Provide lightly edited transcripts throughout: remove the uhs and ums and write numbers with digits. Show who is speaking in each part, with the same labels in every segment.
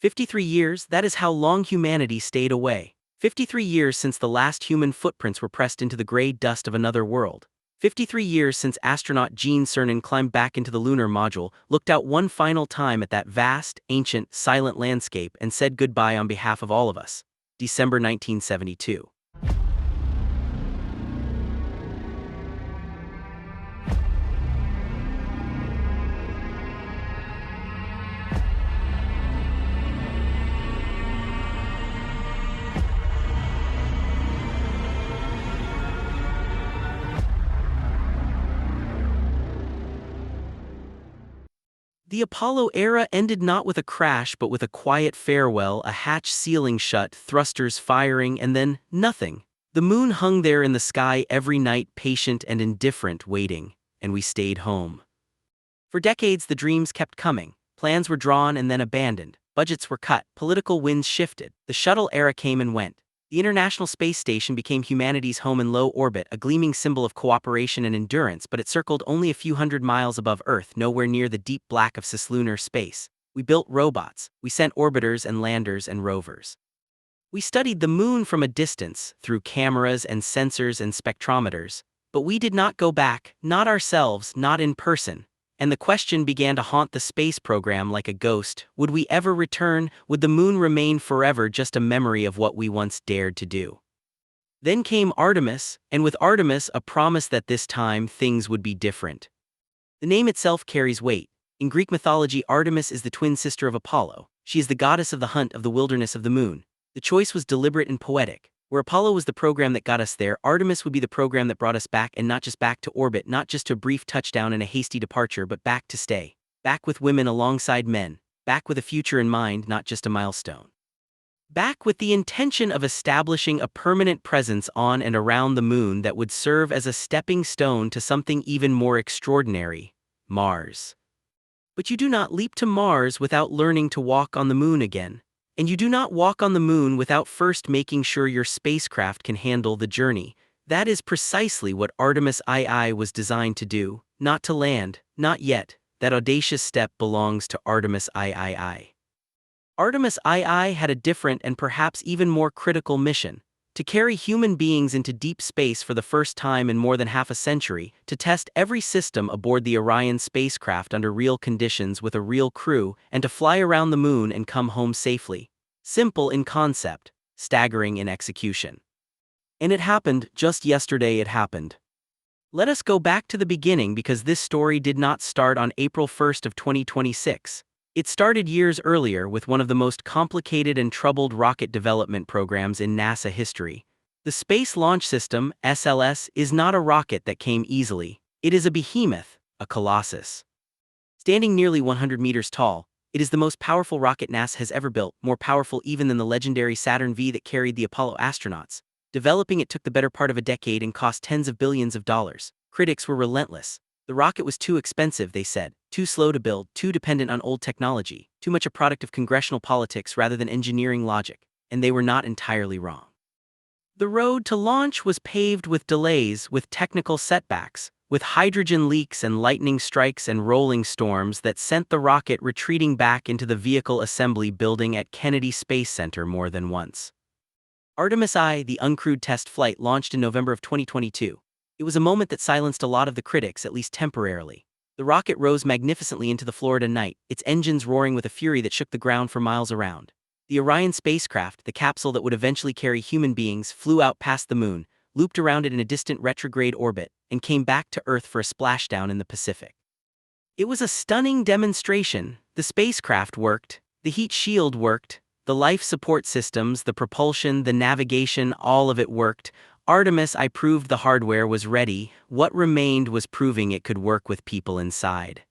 Speaker 1: 53 years, that is how long humanity stayed away. 53 years since the last human footprints were pressed into the gray dust of another world. 53 years since astronaut Gene Cernan climbed back into the lunar module, looked out one final time at that vast, ancient, silent landscape and said goodbye on behalf of all of us. December 1972. The Apollo era ended not with a crash but with a quiet farewell, a hatch sealing shut, thrusters firing, and then nothing. The moon hung there in the sky every night, patient and indifferent, waiting, and we stayed home. For decades the dreams kept coming. Plans were drawn and then abandoned. Budgets were cut. Political winds shifted. The shuttle era came and went. The International Space Station became humanity's home in low orbit, a gleaming symbol of cooperation and endurance, but it circled only a few hundred miles above Earth, nowhere near the deep black of cislunar space. We built robots. We sent orbiters and landers and rovers. We studied the moon from a distance, through cameras and sensors and spectrometers. But we did not go back, not ourselves, not in person. And the question began to haunt the space program like a ghost. Would we ever return? Would the moon remain forever just a memory of what we once dared to do? Then came Artemis, and with Artemis a promise that this time things would be different. The name itself carries weight. In Greek mythology, Artemis is the twin sister of Apollo. She is the goddess of the hunt of the wilderness of the moon. The choice was deliberate and poetic. Where Apollo was the program that got us there, Artemis would be the program that brought us back, and not just back to orbit, not just to a brief touchdown and a hasty departure, but back to stay. Back with women alongside men. Back with a future in mind, not just a milestone. Back with the intention of establishing a permanent presence on and around the moon that would serve as a stepping stone to something even more extraordinary: Mars. But you do not leap to Mars without learning to walk on the moon again. And you do not walk on the moon without first making sure your spacecraft can handle the journey. That is precisely what Artemis II was designed to do, not to land, not yet. That audacious step belongs to Artemis III. Artemis II had a different and perhaps even more critical mission: to carry human beings into deep space for the first time in more than half a century, to test every system aboard the Orion spacecraft under real conditions with a real crew, and to fly around the moon and come home safely. Simple in concept, staggering in execution. And it happened. Just yesterday it happened. Let us go back to the beginning, because this story did not start on April 1st of 2026. It started years earlier with one of the most complicated and troubled rocket development programs in NASA history. The Space Launch System, SLS, is not a rocket that came easily. It is a behemoth, a colossus. Standing nearly 100 meters tall, it is the most powerful rocket NASA has ever built, more powerful even than the legendary Saturn V that carried the Apollo astronauts. Developing it took the better part of a decade and cost tens of billions of dollars. Critics were relentless. The rocket was too expensive, they said, too slow to build, too dependent on old technology, too much a product of congressional politics rather than engineering logic, and they were not entirely wrong. The road to launch was paved with delays, with technical setbacks, with hydrogen leaks and lightning strikes and rolling storms that sent the rocket retreating back into the vehicle assembly building at Kennedy Space Center more than once. Artemis I, the uncrewed test flight, launched in November of 2022. It was a moment that silenced a lot of the critics, at least temporarily. The rocket rose magnificently into the Florida night, its engines roaring with a fury that shook the ground for miles around. The Orion spacecraft, the capsule that would eventually carry human beings, flew out past the moon, looped around it in a distant retrograde orbit, and came back to Earth for a splashdown in the Pacific. It was a stunning demonstration. The spacecraft worked, the heat shield worked, the life support systems, the propulsion, the navigation, all of it worked. Artemis I proved the hardware was ready. What remained was proving it could work with people inside.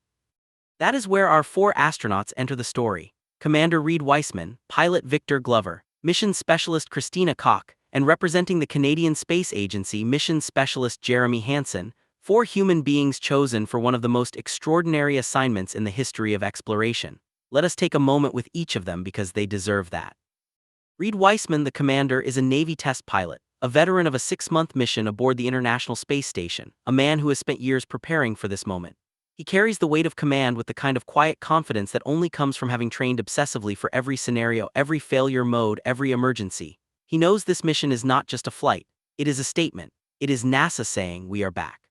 Speaker 1: That is where our 4 astronauts enter the story. Commander Reed Weissman, pilot Victor Glover, mission specialist Christina Koch, and representing the Canadian Space Agency, mission specialist Jeremy Hansen, 4 human beings chosen for one of the most extraordinary assignments in the history of exploration. Let us take a moment with each of them because they deserve that. Reed Weissman, the commander, is a Navy test pilot, a veteran of a 6-month mission aboard the International Space Station, a man who has spent years preparing for this moment. He carries the weight of command with the kind of quiet confidence that only comes from having trained obsessively for every scenario, every failure mode, every emergency. He knows this mission is not just a flight. It is a statement. It is NASA saying, "We are back."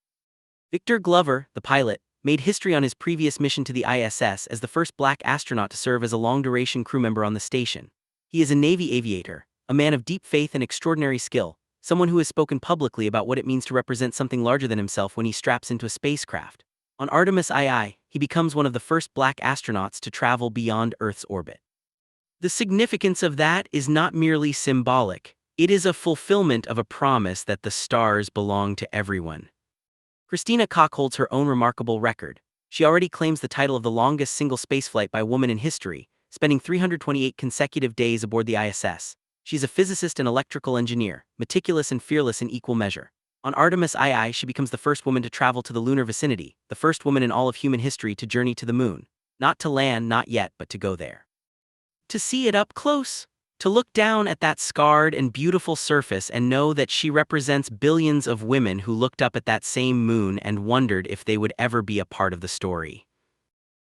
Speaker 1: Victor Glover, the pilot, made history on his previous mission to the ISS as the first black astronaut to serve as a long-duration crew member on the station. He is a Navy aviator, a man of deep faith and extraordinary skill, someone who has spoken publicly about what it means to represent something larger than himself when he straps into a spacecraft. On Artemis II, he becomes one of the first black astronauts to travel beyond Earth's orbit. The significance of that is not merely symbolic. It is a fulfillment of a promise that the stars belong to everyone. Christina Koch holds her own remarkable record. She already claims the title of the longest single spaceflight by a woman in history, spending 328 consecutive days aboard the ISS. She's a physicist and electrical engineer, meticulous and fearless in equal measure. On Artemis II, she becomes the first woman to travel to the lunar vicinity, the first woman in all of human history to journey to the moon. Not to land, not yet, but to go there. To see it up close. To look down at that scarred and beautiful surface and know that she represents billions of women who looked up at that same moon and wondered if they would ever be a part of the story.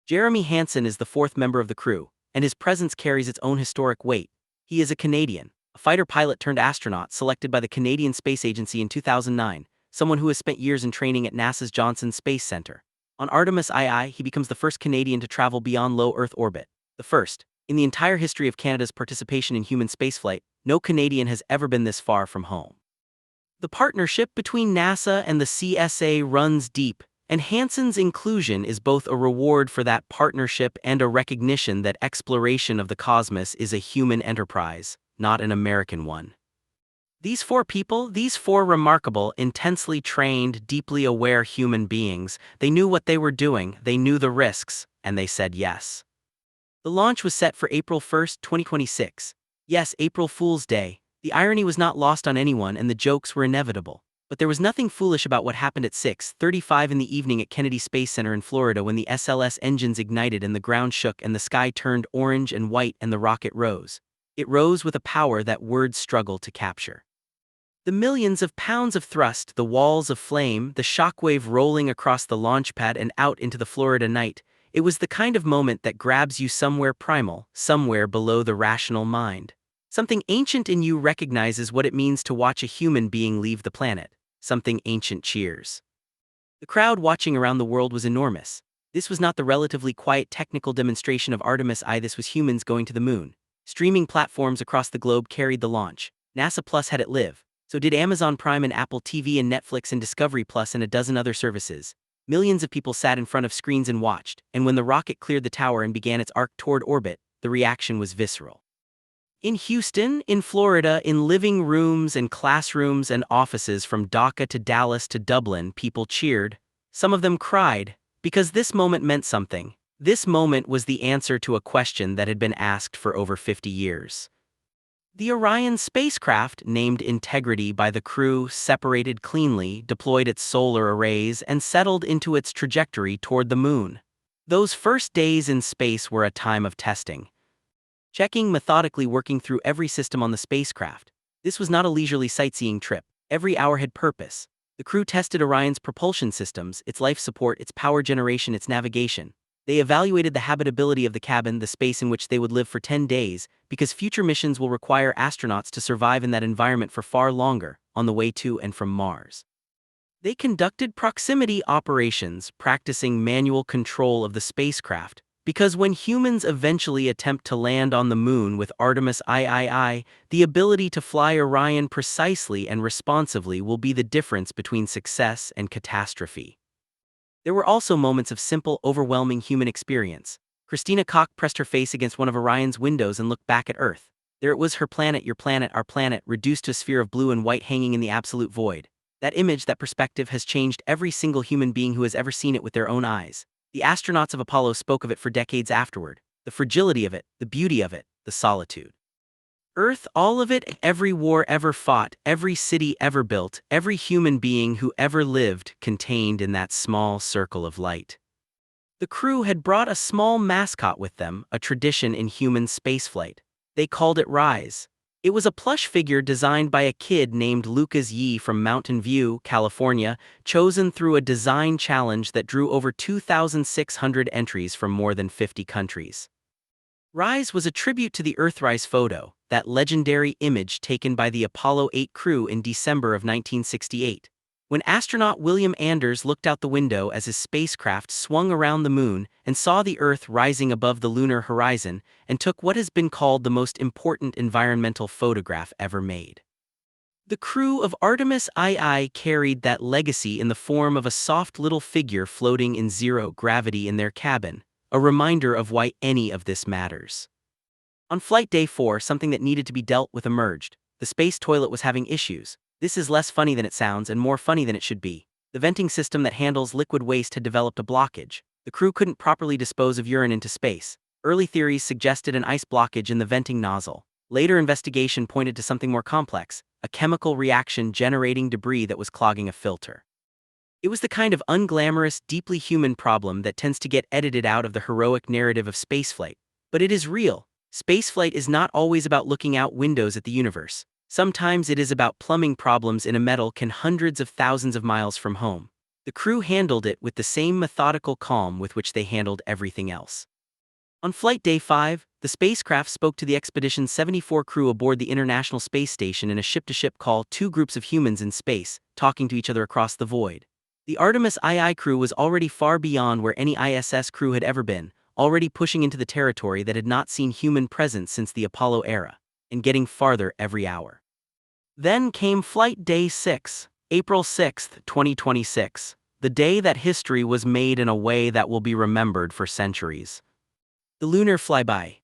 Speaker 1: Jeremy Hansen is the fourth member of the crew, and his presence carries its own historic weight. He is a Canadian, a fighter pilot turned astronaut selected by the Canadian Space Agency in 2009, someone who has spent years in training at NASA's Johnson Space Center. On Artemis II, he becomes the first Canadian to travel beyond low Earth orbit. The first. In the entire history of Canada's participation in human spaceflight, no Canadian has ever been this far from home. The partnership between NASA and the CSA runs deep, and Hansen's inclusion is both a reward for that partnership and a recognition that exploration of the cosmos is a human enterprise, not an American one. These four people, these four remarkable, intensely trained, deeply aware human beings, they knew what they were doing, they knew the risks, and they said yes. The launch was set for April 1, 2026. Yes, April Fool's Day. The irony was not lost on anyone and the jokes were inevitable. But there was nothing foolish about what happened at 6:35 in the evening at Kennedy Space Center in Florida when the SLS engines ignited and the ground shook and the sky turned orange and white and the rocket rose. It rose with a power that words struggle to capture. The millions of pounds of thrust, the walls of flame, the shockwave rolling across the launch pad and out into the Florida night, it was the kind of moment that grabs you somewhere primal, somewhere below the rational mind. Something ancient in you recognizes what it means to watch a human being leave the planet. Something ancient cheers. The crowd watching around the world was enormous. This was not the relatively quiet technical demonstration of Artemis I, this was humans going to the moon. Streaming platforms across the globe carried the launch. NASA Plus had it live. So did Amazon Prime and Apple TV and Netflix and Discovery Plus and a dozen other services. Millions of people sat in front of screens and watched, and when the rocket cleared the tower and began its arc toward orbit, the reaction was visceral. In Houston, in Florida, in living rooms and classrooms and offices from Dhaka to Dallas to Dublin, people cheered. Some of them cried, because this moment meant something. This moment was the answer to a question that had been asked for over 50 years. The Orion spacecraft, named Integrity by the crew, separated cleanly, deployed its solar arrays, and settled into its trajectory toward the moon. Those first days in space were a time of testing. Checking, methodically working through every system on the spacecraft. This was not a leisurely sightseeing trip. Every hour had purpose. The crew tested Orion's propulsion systems, its life support, its power generation, its navigation. They evaluated the habitability of the cabin, the space in which they would live for 10 days, because future missions will require astronauts to survive in that environment for far longer, on the way to and from Mars. They conducted proximity operations, practicing manual control of the spacecraft, because when humans eventually attempt to land on the moon with Artemis III, the ability to fly Orion precisely and responsively will be the difference between success and catastrophe. There were also moments of simple, overwhelming human experience. Christina Koch pressed her face against one of Orion's windows and looked back at Earth. There it was, her planet, your planet, our planet, reduced to a sphere of blue and white hanging in the absolute void. That image, that perspective has changed every single human being who has ever seen it with their own eyes. The astronauts of Apollo spoke of it for decades afterward. The fragility of it, the beauty of it, the solitude. Earth, all of it, every war ever fought, every city ever built, every human being who ever lived, contained in that small circle of light. The crew had brought a small mascot with them, a tradition in human spaceflight. They called it Rise. It was a plush figure designed by a kid named Lucas Yee from Mountain View, California, chosen through a design challenge that drew over 2,600 entries from more than 50 countries. Rise was a tribute to the Earthrise photo, that legendary image taken by the Apollo 8 crew in December of 1968. When astronaut William Anders looked out the window as his spacecraft swung around the moon and saw the Earth rising above the lunar horizon, and took what has been called the most important environmental photograph ever made. The crew of Artemis II carried that legacy in the form of a soft little figure floating in zero gravity in their cabin, a reminder of why any of this matters. On flight day 4, something that needed to be dealt with emerged. The space toilet was having issues. This is less funny than it sounds and more funny than it should be. The venting system that handles liquid waste had developed a blockage. The crew couldn't properly dispose of urine into space. Early theories suggested an ice blockage in the venting nozzle. Later investigation pointed to something more complex, a chemical reaction generating debris that was clogging a filter. It was the kind of unglamorous, deeply human problem that tends to get edited out of the heroic narrative of spaceflight. But it is real. Spaceflight is not always about looking out windows at the universe. Sometimes it is about plumbing problems in a metal can hundreds of thousands of miles from home. The crew handled it with the same methodical calm with which they handled everything else. On flight day 5, the spacecraft spoke to the Expedition 74 crew aboard the International Space Station in a ship-to-ship call, two groups of humans in space, talking to each other across the void. The Artemis II crew was already far beyond where any ISS crew had ever been, already pushing into the territory that had not seen human presence since the Apollo era, and getting farther every hour. Then came Flight Day 6, April 6, 2026, the day that history was made in a way that will be remembered for centuries. The lunar flyby.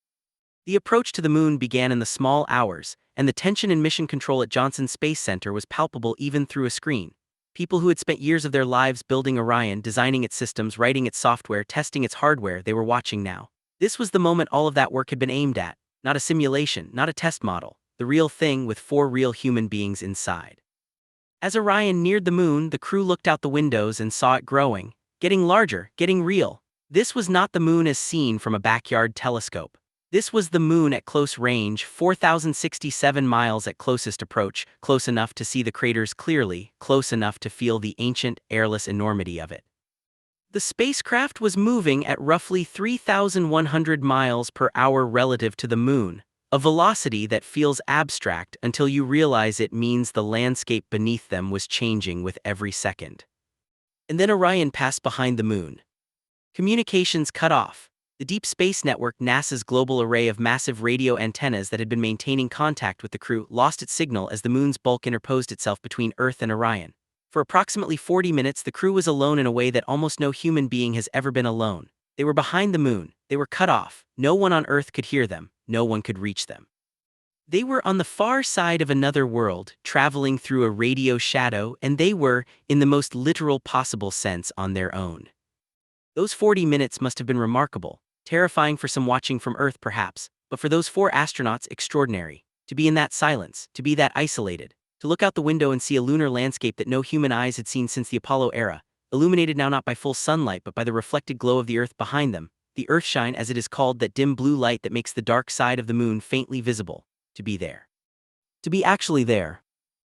Speaker 1: The approach to the moon began in the small hours, and the tension in mission control at Johnson Space Center was palpable even through a screen. People who had spent years of their lives building Orion, designing its systems, writing its software, testing its hardware, they were watching now. This was the moment all of that work had been aimed at, not a simulation, not a test model. The real thing with 4 real human beings inside. As Orion neared the moon, the crew looked out the windows and saw it growing, getting larger, getting real. This was not the moon as seen from a backyard telescope. This was the moon at close range, 4,067 miles at closest approach, close enough to see the craters clearly, close enough to feel the ancient, airless enormity of it. The spacecraft was moving at roughly 3,100 miles per hour relative to the moon. A velocity that feels abstract until you realize it means the landscape beneath them was changing with every second. And then Orion passed behind the moon. Communications cut off. The Deep Space Network, NASA's global array of massive radio antennas that had been maintaining contact with the crew, lost its signal as the moon's bulk interposed itself between Earth and Orion. For approximately 40 minutes, the crew was alone in a way that almost no human being has ever been alone. They were behind the moon. They were cut off. No one on Earth could hear them. No one could reach them. They were on the far side of another world, traveling through a radio shadow, and they were, in the most literal possible sense, on their own. Those 40 minutes must have been remarkable, terrifying for some watching from Earth perhaps, but for those 4 astronauts, extraordinary. To be in that silence, to be that isolated, to look out the window and see a lunar landscape that no human eyes had seen since the Apollo era, illuminated now not by full sunlight but by the reflected glow of the Earth behind them, the Earthshine as it is called, that dim blue light that makes the dark side of the moon faintly visible. To be there. To be actually there.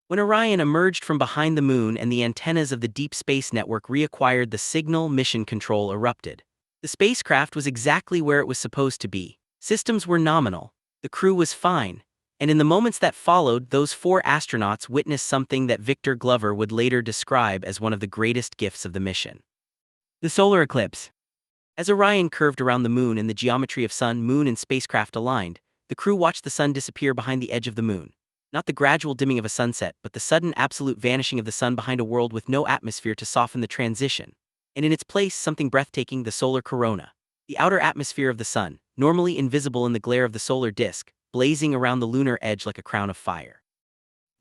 Speaker 1: When Orion emerged from behind the moon and the antennas of the Deep Space Network reacquired the signal, mission control erupted. The spacecraft was exactly where it was supposed to be. Systems were nominal. The crew was fine. And in the moments that followed, those 4 astronauts witnessed something that Victor Glover would later describe as one of the greatest gifts of the mission. The solar eclipse. As Orion curved around the moon and the geometry of sun, moon, and spacecraft aligned, the crew watched the sun disappear behind the edge of the moon. Not the gradual dimming of a sunset, but the sudden absolute vanishing of the sun behind a world with no atmosphere to soften the transition. And in its place, something breathtaking, the solar corona. The outer atmosphere of the sun, normally invisible in the glare of the solar disk, blazing around the lunar edge like a crown of fire.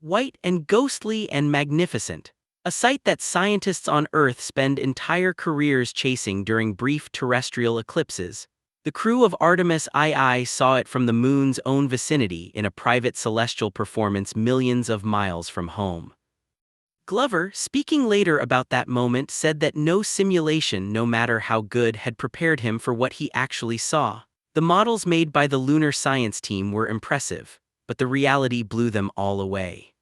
Speaker 1: White and ghostly and magnificent. A sight that scientists on Earth spend entire careers chasing during brief terrestrial eclipses. The crew of Artemis II saw it from the moon's own vicinity in a private celestial performance millions of miles from home. Glover, speaking later about that moment, said that no simulation, no matter how good, had prepared him for what he actually saw. The models made by the lunar science team were impressive. but the reality blew them all away.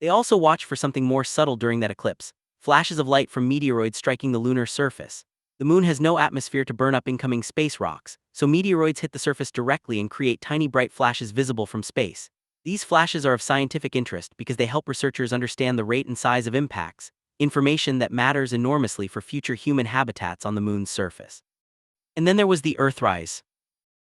Speaker 1: They also watched for something more subtle during that eclipse: flashes of light from meteoroids striking the lunar surface. The moon has no atmosphere to burn up incoming space rocks, so meteoroids hit the surface directly and create tiny bright flashes visible from space. These flashes are of scientific interest because they help researchers understand the rate and size of impacts, information that matters enormously for future human habitats on the moon's surface. And then there was the Earthrise.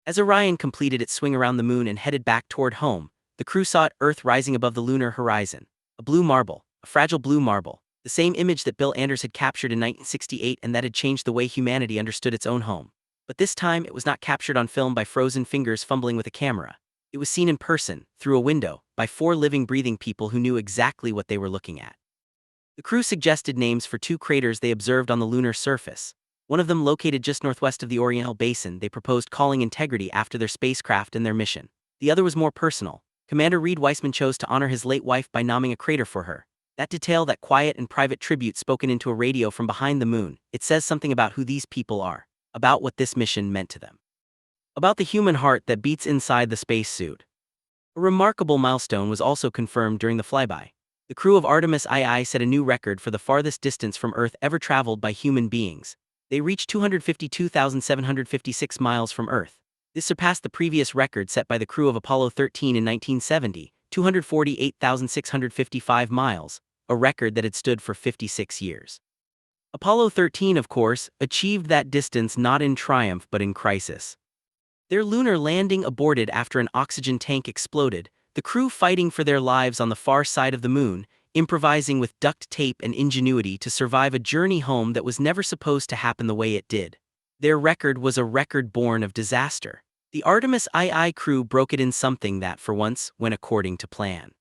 Speaker 1: As Orion completed its swing around the moon and headed back toward home, the crew saw Earth rising above the lunar horizon. A blue marble, a fragile blue marble, the same image that Bill Anders had captured in 1968 and that had changed the way humanity understood its own home. But this time it was not captured on film by frozen fingers fumbling with a camera. It was seen in person, through a window, by 4 living breathing people who knew exactly what they were looking at. The crew suggested names for 2 craters they observed on the lunar surface. One of them located just northwest of the Orion Basin they proposed calling Integrity after their spacecraft and their mission. The other was more personal. Commander Reed Weissman chose to honor his late wife by naming a crater for her. That detail, that quiet and private tribute spoken into a radio from behind the moon, it says something about who these people are, about what this mission meant to them. About the human heart that beats inside the spacesuit. A remarkable milestone was also confirmed during the flyby. The crew of Artemis II set a new record for the farthest distance from Earth ever traveled by human beings. They reached 252,756 miles from Earth. This surpassed the previous record set by the crew of Apollo 13 in 1970, 248,655 miles, a record that had stood for 56 years. Apollo 13, of course, achieved that distance not in triumph but in crisis. Their lunar landing aborted after an oxygen tank exploded, the crew fighting for their lives on the far side of the moon, improvising with duct tape and ingenuity to survive a journey home that was never supposed to happen the way it did. Their record was a record born of disaster. The Artemis II crew broke it in something that, for once, went according to plan.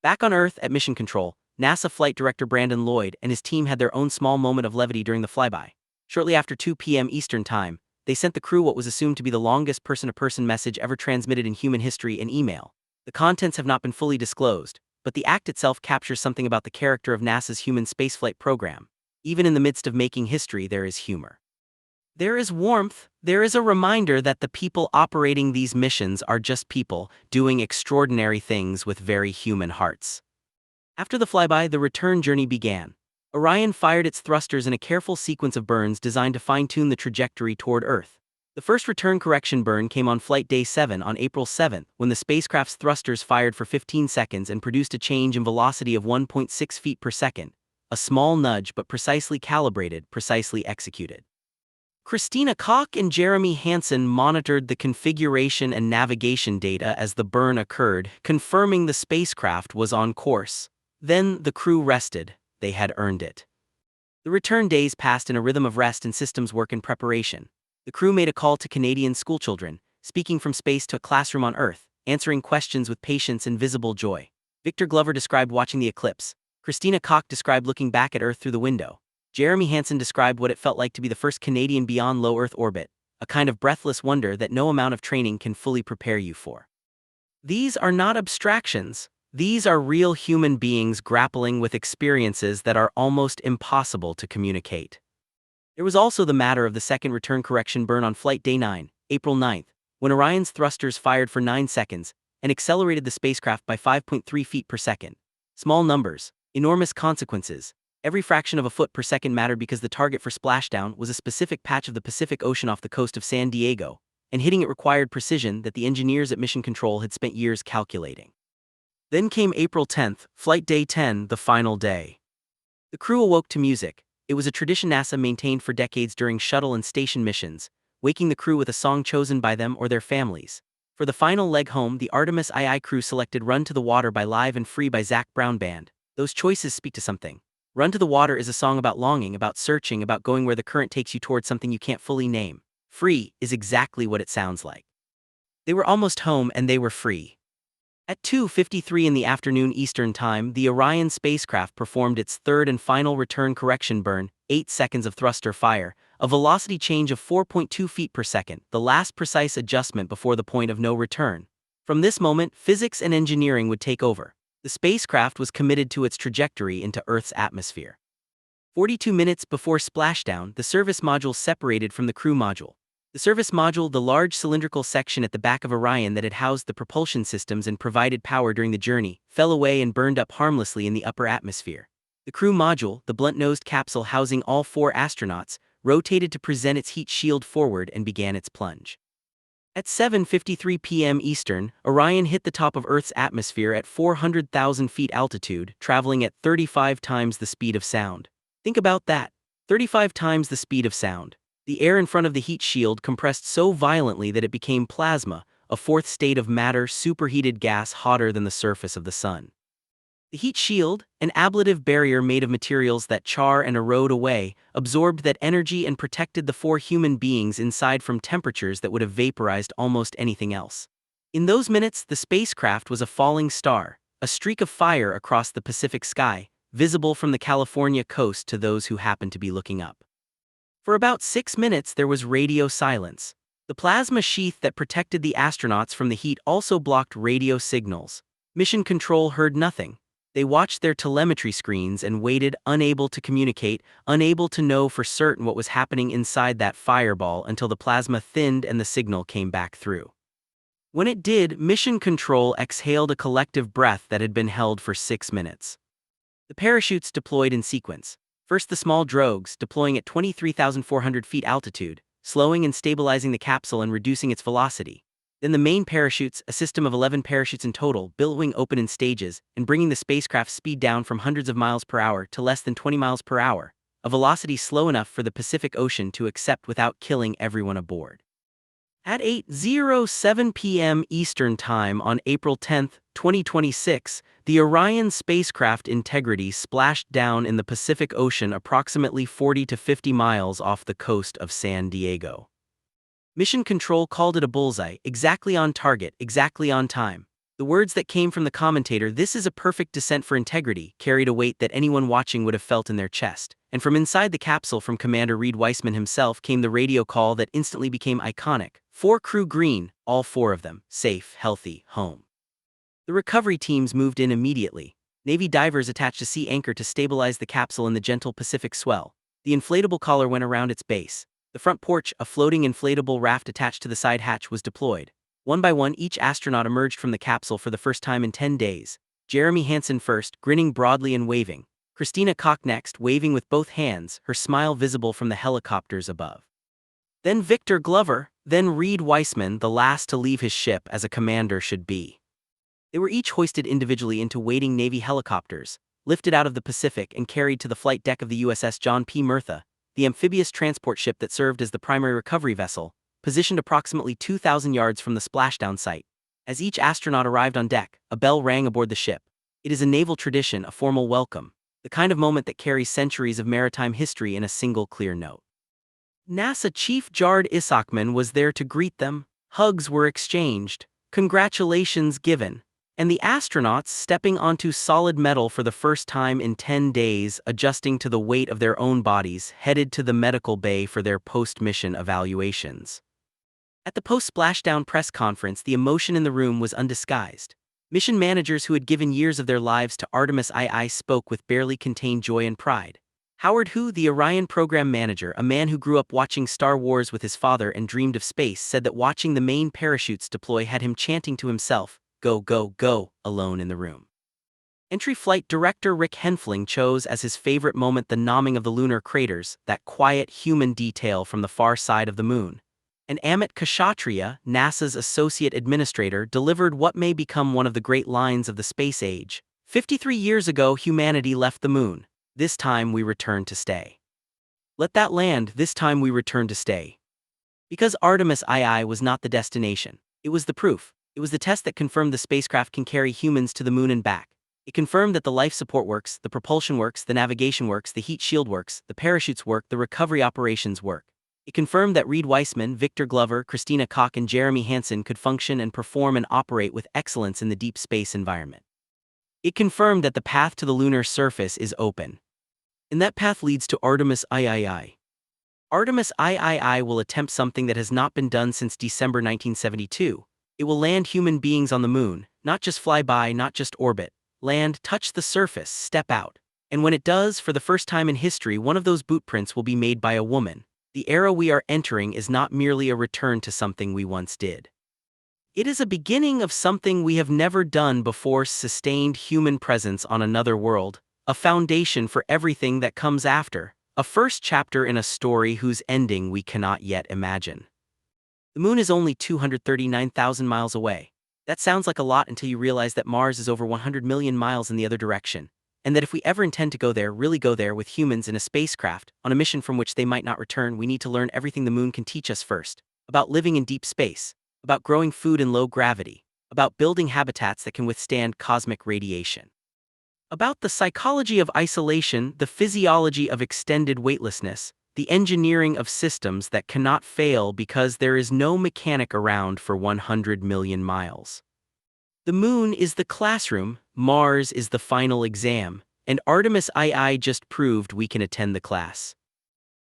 Speaker 1: Back on Earth at Mission Control, NASA Flight Director Brandon Lloyd and his team had their own small moment of levity during the flyby. Shortly after 2 p.m. Eastern Time, they sent the crew what was assumed to be the longest person-to-person message ever transmitted in human history in email. The contents have not been fully disclosed, but the act itself captures something about the character of NASA's human spaceflight program. Even in the midst of making history, there is humor. There is warmth. There is a reminder that the people operating these missions are just people, doing extraordinary things with very human hearts. After the flyby, the return journey began. Orion fired its thrusters in a careful sequence of burns designed to fine-tune the trajectory toward Earth. The first return correction burn came on Flight Day 7 on April 7, when the spacecraft's thrusters fired for 15 seconds and produced a change in velocity of 1.6 feet per second. A small nudge but precisely calibrated, precisely executed. Christina Koch and Jeremy Hansen monitored the configuration and navigation data as the burn occurred, confirming the spacecraft was on course. Then the crew rested. They had earned it. The return days passed in a rhythm of rest and systems work in preparation. The crew made a call to Canadian schoolchildren, speaking from space to a classroom on Earth, answering questions with patience and visible joy. Victor Glover described watching the eclipse. Christina Koch described looking back at Earth through the window. Jeremy Hansen described what it felt like to be the first Canadian beyond low Earth orbit, a kind of breathless wonder that no amount of training can fully prepare you for. These are not abstractions. These are real human beings grappling with experiences that are almost impossible to communicate. There was also the matter of the second return correction burn on Flight Day 9, April 9, when Orion's thrusters fired for 9 seconds and accelerated the spacecraft by 5.3 feet per second. Small numbers, enormous consequences. Every fraction of a foot per second mattered because the target for splashdown was a specific patch of the Pacific Ocean off the coast of San Diego, and hitting it required precision that the engineers at Mission Control had spent years calculating. Then came April 10, Flight Day 10, the final day. The crew awoke to music. It was a tradition NASA maintained for decades during shuttle and station missions, waking the crew with a song chosen by them or their families. For the final leg home, the Artemis II crew selected Run to the Water by Live and Free by Zac Brown Band. Those choices speak to something. Run to the Water is a song about longing, about searching, about going where the current takes you towards something you can't fully name. Free is exactly what it sounds like. They were almost home and they were free. At 2:53 in the afternoon Eastern Time, the Orion spacecraft performed its third and final return correction burn, 8 seconds of thruster fire, a velocity change of 4.2 feet per second, the last precise adjustment before the point of no return. From this moment, physics and engineering would take over. The spacecraft was committed to its trajectory into Earth's atmosphere. 42 minutes before splashdown, the service module separated from the crew module. The service module, the large cylindrical section at the back of Orion that had housed the propulsion systems and provided power during the journey, fell away and burned up harmlessly in the upper atmosphere. The crew module, the blunt-nosed capsule housing all 4 astronauts, rotated to present its heat shield forward and began its plunge. At 7:53 p.m. Eastern, Orion hit the top of Earth's atmosphere at 400,000 feet altitude, traveling at 35 times the speed of sound. Think about that. 35 times the speed of sound. The air in front of the heat shield compressed so violently that it became plasma, a fourth state of matter, superheated gas hotter than the surface of the sun. The heat shield, an ablative barrier made of materials that char and erode away, absorbed that energy and protected the 4 human beings inside from temperatures that would have vaporized almost anything else. In those minutes, the spacecraft was a falling star, a streak of fire across the Pacific sky, visible from the California coast to those who happened to be looking up. For about 6 minutes there was radio silence. The plasma sheath that protected the astronauts from the heat also blocked radio signals. Mission Control heard nothing. They watched their telemetry screens and waited, unable to communicate, unable to know for certain what was happening inside that fireball until the plasma thinned and the signal came back through. When it did, Mission Control exhaled a collective breath that had been held for 6 minutes. The parachutes deployed in sequence. First the small drogues, deploying at 23,400 feet altitude, slowing and stabilizing the capsule and reducing its velocity. Then the main parachutes, a system of 11 parachutes in total, billowing open in stages, and bringing the spacecraft's speed down from hundreds of miles per hour to less than 20 miles per hour, a velocity slow enough for the Pacific Ocean to accept without killing everyone aboard. At 8:07 p.m. Eastern Time on April 10, 2026, the Orion spacecraft Integrity splashed down in the Pacific Ocean approximately 40 to 50 miles off the coast of San Diego. Mission Control called it a bullseye, exactly on target, exactly on time. The words that came from the commentator, "This is a perfect descent for Integrity," carried a weight that anyone watching would have felt in their chest. And from inside the capsule from Commander Reed Weissman himself came the radio call that instantly became iconic. 4 crew green, all 4 of them, safe, healthy, home. The recovery teams moved in immediately. Navy divers attached a sea anchor to stabilize the capsule in the gentle Pacific swell. The inflatable collar went around its base. The front porch, a floating inflatable raft attached to the side hatch, was deployed. One by one, each astronaut emerged from the capsule for the first time in 10 days. Jeremy Hansen first, grinning broadly and waving. Christina Koch next, waving with both hands, her smile visible from the helicopters above. Then Victor Glover, then Reed Weissman, the last to leave his ship as a commander should be. They were each hoisted individually into waiting Navy helicopters, lifted out of the Pacific and carried to the flight deck of the USS John P. Murtha, the amphibious transport ship that served as the primary recovery vessel, positioned approximately 2,000 yards from the splashdown site. As each astronaut arrived on deck, a bell rang aboard the ship. It is a naval tradition, a formal welcome, the kind of moment that carries centuries of maritime history in a single clear note. NASA Chief Jard Isakman was there to greet them. Hugs were exchanged, congratulations given, and the astronauts, stepping onto solid metal for the first time in 10 days, adjusting to the weight of their own bodies, headed to the medical bay for their post-mission evaluations. At the post-splashdown press conference, the emotion in the room was undisguised. Mission managers who had given years of their lives to Artemis II spoke with barely contained joy and pride. Howard Hu, the Orion program manager, a man who grew up watching Star Wars with his father and dreamed of space, said that watching the main parachutes deploy had him chanting to himself, "Go, go, go," alone in the room. Entry Flight Director Rick Henfling chose as his favorite moment the nomming of the lunar craters, that quiet human detail from the far side of the moon. And Amit Kshatriya, NASA's associate administrator, delivered what may become one of the great lines of the space age. 53 years ago, humanity left the moon. This time we return to stay. Let that land, this time we return to stay. Because Artemis II was not the destination. It was the proof. It was the test that confirmed the spacecraft can carry humans to the moon and back. It confirmed that the life support works, the propulsion works, the navigation works, the heat shield works, the parachutes work, the recovery operations work. It confirmed that Reed Weissman, Victor Glover, Christina Koch, and Jeremy Hansen could function and perform and operate with excellence in the deep space environment. It confirmed that the path to the lunar surface is open. And that path leads to Artemis III. Artemis III will attempt something that has not been done since December 1972. It will land human beings on the moon, not just fly by, not just orbit. Land, touch the surface, step out. And when it does, for the first time in history, one of those boot prints will be made by a woman. The era we are entering is not merely a return to something we once did. It is a beginning of something we have never done before: sustained human presence on another world, a foundation for everything that comes after, a first chapter in a story whose ending we cannot yet imagine. The moon is only 239,000 miles away. That sounds like a lot until you realize that Mars is over 100 million miles in the other direction, and that if we ever intend to go there, really go there with humans in a spacecraft, on a mission from which they might not return, we need to learn everything the moon can teach us first: about living in deep space, about growing food in low gravity, about building habitats that can withstand cosmic radiation, about the psychology of isolation, the physiology of extended weightlessness, the engineering of systems that cannot fail because there is no mechanic around for 100 million miles. The moon is the classroom, Mars is the final exam, and Artemis II just proved we can attend the class.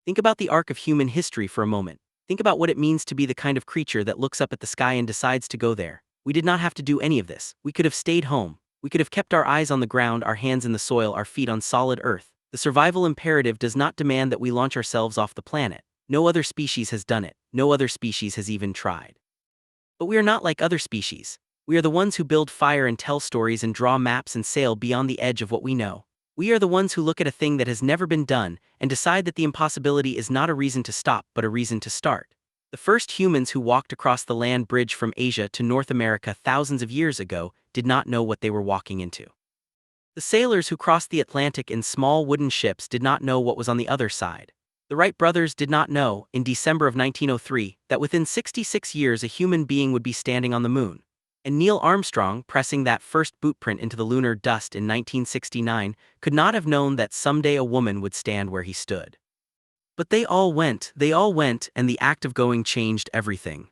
Speaker 1: Think about the arc of human history for a moment. Think about what it means to be the kind of creature that looks up at the sky and decides to go there. We did not have to do any of this. We could have stayed home. We could have kept our eyes on the ground, our hands in the soil, our feet on solid earth. The survival imperative does not demand that we launch ourselves off the planet. No other species has done it. No other species has even tried. But we are not like other species. We are the ones who build fire and tell stories and draw maps and sail beyond the edge of what we know. We are the ones who look at a thing that has never been done and decide that the impossibility is not a reason to stop but a reason to start. The first humans who walked across the land bridge from Asia to North America thousands of years ago did not know what they were walking into. The sailors who crossed the Atlantic in small wooden ships did not know what was on the other side. The Wright brothers did not know, in December of 1903, that within 66 years a human being would be standing on the moon. And Neil Armstrong, pressing that first boot print into the lunar dust in 1969, could not have known that someday a woman would stand where he stood. But they all went, and the act of going changed everything.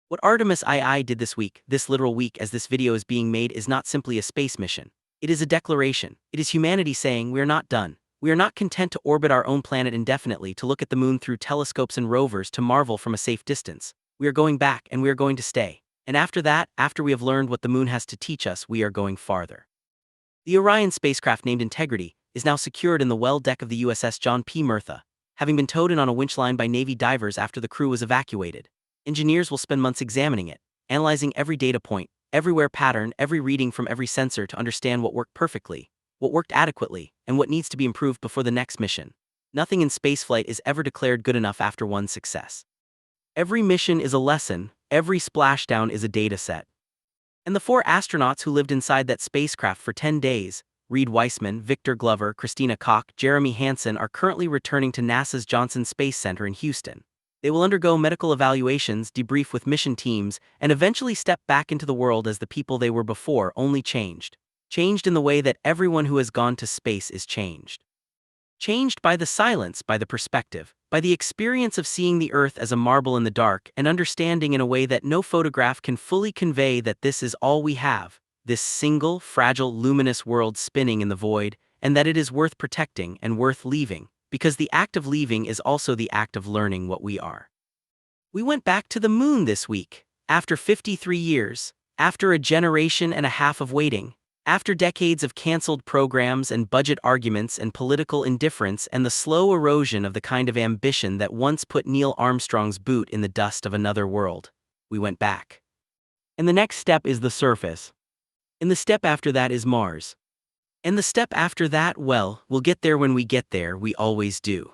Speaker 1: What Artemis II did this literal week as this video is being made, is not simply a space mission. It is a declaration. It is humanity saying, we are not done. We are not content to orbit our own planet indefinitely, to look at the moon through telescopes and rovers, to marvel from a safe distance. We are going back, and we are going to stay. And after that, after we have learned what the moon has to teach us, we are going farther. The Orion spacecraft, named Integrity, is now secured in the well deck of the USS John P. Murtha, having been towed in on a winch line by Navy divers after the crew was evacuated. Engineers will spend months examining it, analyzing every data point, every wear pattern, every reading from every sensor, to understand what worked perfectly, what worked adequately, and what needs to be improved before the next mission. Nothing in spaceflight is ever declared good enough after one success. Every mission is a lesson, every splashdown is a dataset. And the 4 astronauts who lived inside that spacecraft for 10 days, Reed Weissman, Victor Glover, Christina Koch, Jeremy Hansen, are currently returning to NASA's Johnson Space Center in Houston. They will undergo medical evaluations, debrief with mission teams, and eventually step back into the world as the people they were before, only changed. Changed in the way that everyone who has gone to space is changed. Changed by the silence, by the perspective, by the experience of seeing the Earth as a marble in the dark, and understanding in a way that no photograph can fully convey that this is all we have, this single, fragile, luminous world spinning in the void, and that it is worth protecting and worth leaving, because the act of leaving is also the act of learning what we are. We went back to the moon this week, after 53 years, after a generation and a half of waiting, after decades of canceled programs and budget arguments and political indifference and the slow erosion of the kind of ambition that once put Neil Armstrong's boot in the dust of another world. We went back. And the next step is the surface. And the step after that is Mars. And the step after that, well, we'll get there when we get there, we always do.